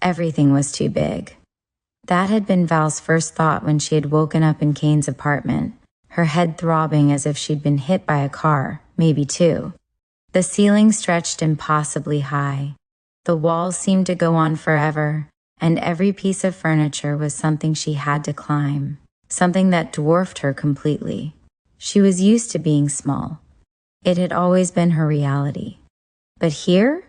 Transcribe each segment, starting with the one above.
Everything was too big. That had been Val's first thought when she had woken up in Kane's apartment, her head throbbing as if she'd been hit by a car, maybe two. The ceiling stretched impossibly high. The walls seemed to go on forever, and every piece of furniture was something she had to climb, something that dwarfed her completely. She was used to being small. It had always been her reality. But here,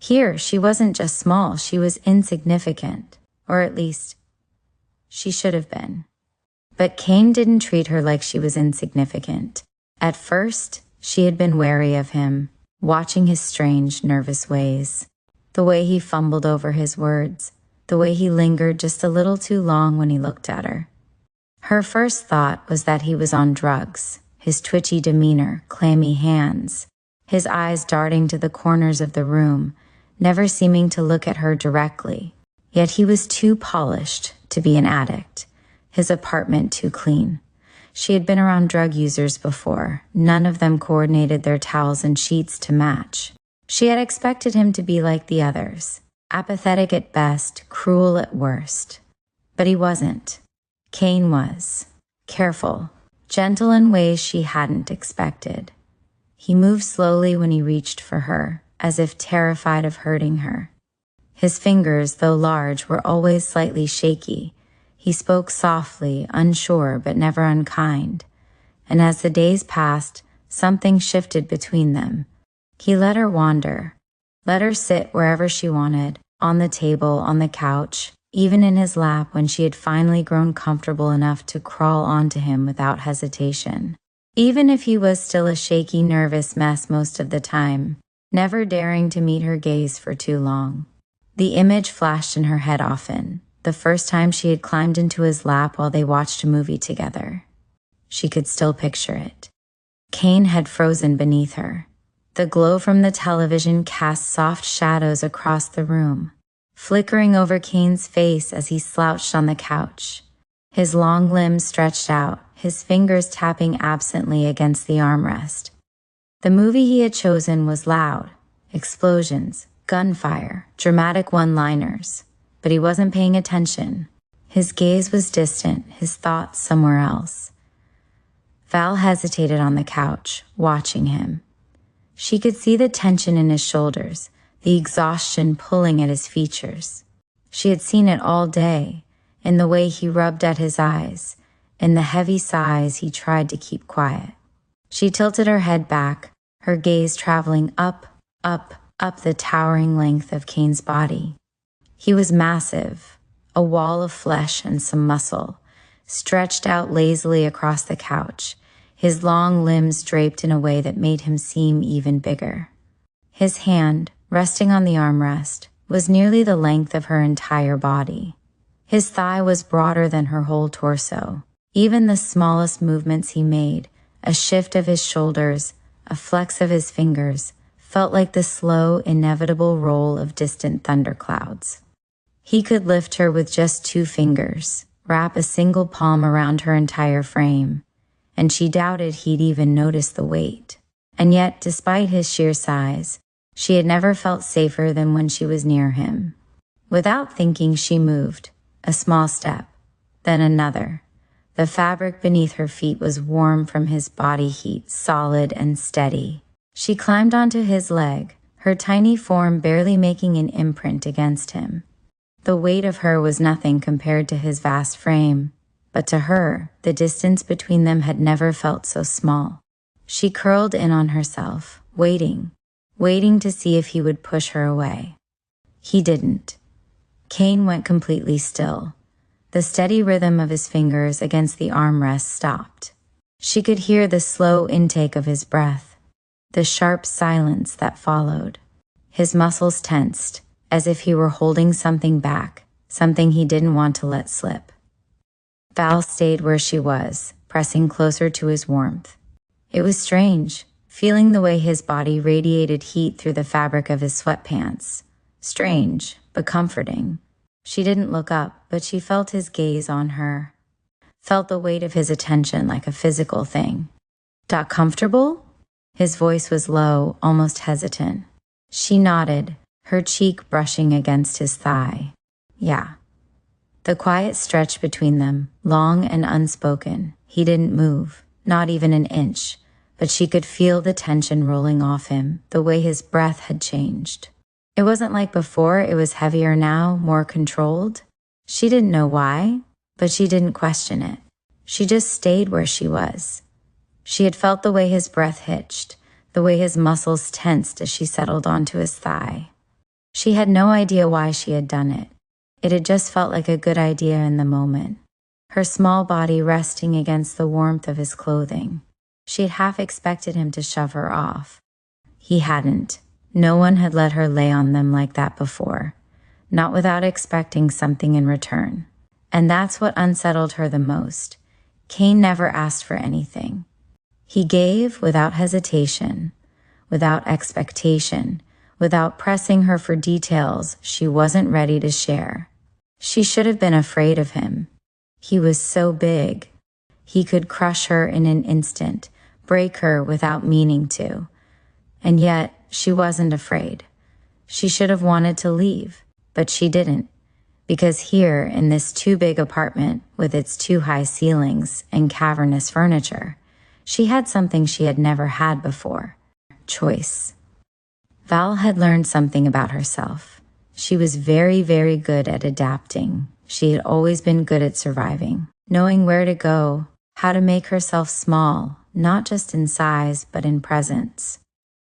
she wasn't just small, she was insignificant. Or at least, she should have been. But Kane didn't treat her like she was insignificant. At first, she had been wary of him, watching his strange, nervous ways. The way he fumbled over his words, the way he lingered just a little too long when he looked at her. Her first thought was that he was on drugs, his twitchy demeanor, clammy hands, his eyes darting to the corners of the room, never seeming to look at her directly. Yet he was too polished to be an addict, his apartment too clean. She had been around drug users before. None of them coordinated their towels and sheets to match. She had expected him to be like the others, apathetic at best, cruel at worst. But he wasn't. Kane was. Careful, gentle in ways she hadn't expected. He moved slowly when he reached for her, as if terrified of hurting her. His fingers, though large, were always slightly shaky. He spoke softly, unsure but never unkind. And as the days passed, something shifted between them. He let her wander, let her sit wherever she wanted, on the table, on the couch, even in his lap when she had finally grown comfortable enough to crawl onto him without hesitation. Even if he was still a shaky, nervous mess most of the time, never daring to meet her gaze for too long. The image flashed in her head often, the first time she had climbed into his lap while they watched a movie together. She could still picture it. Kane had frozen beneath her. The glow from the television cast soft shadows across the room, flickering over Kane's face as he slouched on the couch. His long limbs stretched out, his fingers tapping absently against the armrest. The movie he had chosen was loud, explosions, gunfire, dramatic one-liners, but he wasn't paying attention. His gaze was distant, his thoughts somewhere else. Val hesitated on the couch, watching him. She could see the tension in his shoulders, the exhaustion pulling at his features. She had seen it all day, in the way he rubbed at his eyes, in the heavy sighs he tried to keep quiet. She tilted her head back, her gaze traveling up the towering length of Kane's body. He was massive, a wall of flesh and some muscle, stretched out lazily across the couch, his long limbs draped in a way that made him seem even bigger. His hand, resting on the armrest, was nearly the length of her entire body. His thigh was broader than her whole torso. Even the smallest movements he made, a shift of his shoulders, a flex of his fingers, felt like the slow, inevitable roll of distant thunderclouds. He could lift her with just 2 fingers, wrap a single palm around her entire frame, and she doubted he'd even notice the weight. And yet, despite his sheer size, she had never felt safer than when she was near him. Without thinking, she moved, a small step, then another. The fabric beneath her feet was warm from his body heat, solid and steady. She climbed onto his leg, her tiny form barely making an imprint against him. The weight of her was nothing compared to his vast frame, but to her, the distance between them had never felt so small. She curled in on herself, waiting to see if he would push her away. He didn't. Kane went completely still. The steady rhythm of his fingers against the armrest stopped. She could hear the slow intake of his breath, the sharp silence that followed. His muscles tensed, as if he were holding something back, something he didn't want to let slip. Val stayed where she was, pressing closer to his warmth. It was strange, feeling the way his body radiated heat through the fabric of his sweatpants. Strange, but comforting. She didn't look up, but she felt his gaze on her, felt the weight of his attention like a physical thing. Comfortable? His voice was low, almost hesitant. She nodded, her cheek brushing against his thigh. Yeah. The quiet stretch between them, long and unspoken. He didn't move, not even an inch, but she could feel the tension rolling off him, the way his breath had changed. It wasn't like before, it was heavier now, more controlled. She didn't know why, but she didn't question it. She just stayed where she was. She had felt the way his breath hitched, the way his muscles tensed as she settled onto his thigh. She had no idea why she had done it. It had just felt like a good idea in the moment. Her small body resting against the warmth of his clothing. She had half expected him to shove her off. He hadn't. No one had let her lay on them like that before, not without expecting something in return. And that's what unsettled her the most. Cain never asked for anything. He gave without hesitation, without expectation, without pressing her for details she wasn't ready to share. She should have been afraid of him. He was so big. He could crush her in an instant, break her without meaning to. And yet, she wasn't afraid. She should have wanted to leave, but she didn't. Because here, in this too big apartment with its too high ceilings and cavernous furniture, she had something she had never had before: choice. Val had learned something about herself. She was very, very good at adapting. She had always been good at surviving, knowing where to go, how to make herself small, not just in size, but in presence.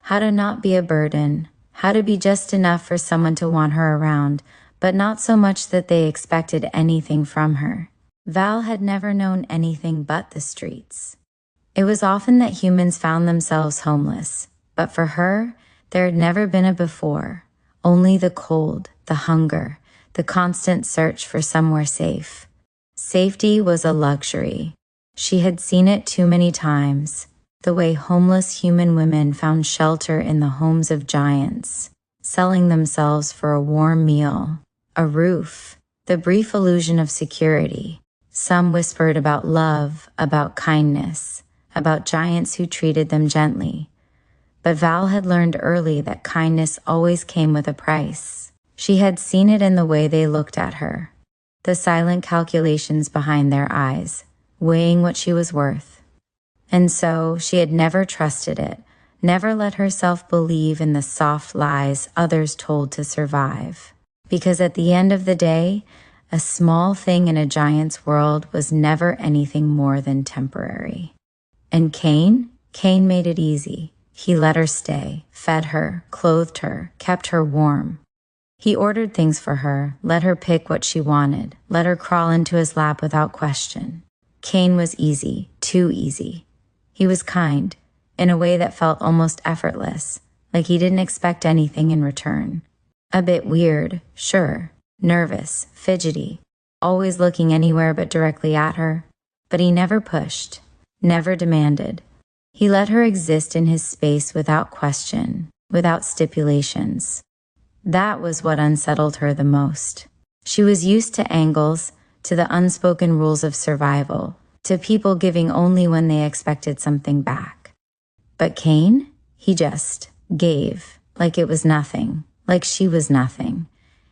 How to not be a burden, how to be just enough for someone to want her around, but not so much that they expected anything from her. Val had never known anything but the streets. It was often that humans found themselves homeless, but for her, there had never been a before. Only the cold, the hunger, the constant search for somewhere safe. Safety was a luxury. She had seen it too many times. The way homeless human women found shelter in the homes of giants, selling themselves for a warm meal, a roof, the brief illusion of security. Some whispered about love, about kindness, about giants who treated them gently. But Val had learned early that kindness always came with a price. She had seen it in the way they looked at her, the silent calculations behind their eyes, weighing what she was worth. And so she had never trusted it, never let herself believe in the soft lies others told to survive. Because at the end of the day, a small thing in a giant's world was never anything more than temporary. And Cain made it easy. He let her stay, fed her, clothed her, kept her warm. He ordered things for her, let her pick what she wanted, let her crawl into his lap without question. Cain was easy, too easy. He was kind, in a way that felt almost effortless, like he didn't expect anything in return. A bit weird, sure, nervous, fidgety, always looking anywhere but directly at her. But he never pushed, never demanded. He let her exist in his space without question, without stipulations. That was what unsettled her the most. She was used to angles, to the unspoken rules of survival, to people giving only when they expected something back. But Cain, he just gave, like it was nothing, like she was nothing.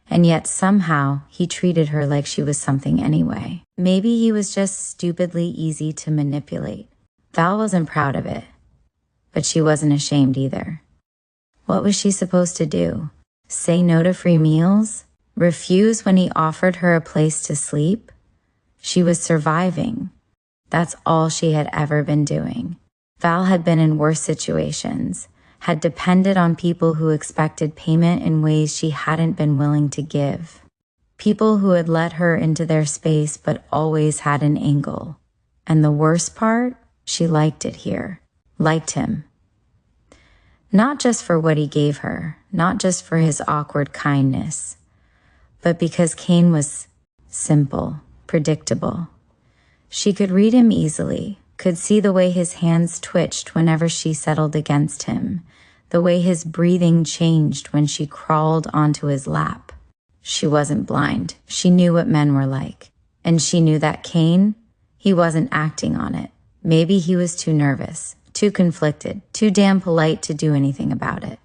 And yet somehow he treated her like she was something anyway. Maybe he was just stupidly easy to manipulate. Val wasn't proud of it, but she wasn't ashamed either. What was she supposed to do? Say no to free meals? Refuse when he offered her a place to sleep? She was surviving. That's all she had ever been doing. Val had been in worse situations, had depended on people who expected payment in ways she hadn't been willing to give. People who had let her into their space but always had an angle. And the worst part? She liked it here, liked him. Not just for what he gave her, not just for his awkward kindness, but because Cain was simple, predictable. She could read him easily, could see the way his hands twitched whenever she settled against him, the way his breathing changed when she crawled onto his lap. She wasn't blind. She knew what men were like. And she knew that Cain, he wasn't acting on it. Maybe he was too nervous, too conflicted, too damn polite to do anything about it.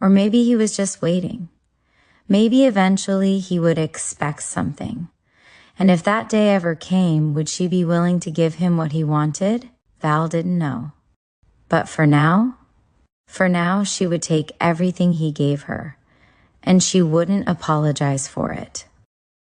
Or maybe he was just waiting. Maybe eventually he would expect something. And if that day ever came, would she be willing to give him what he wanted? Val didn't know. But for now, she would take everything he gave her, and she wouldn't apologize for it.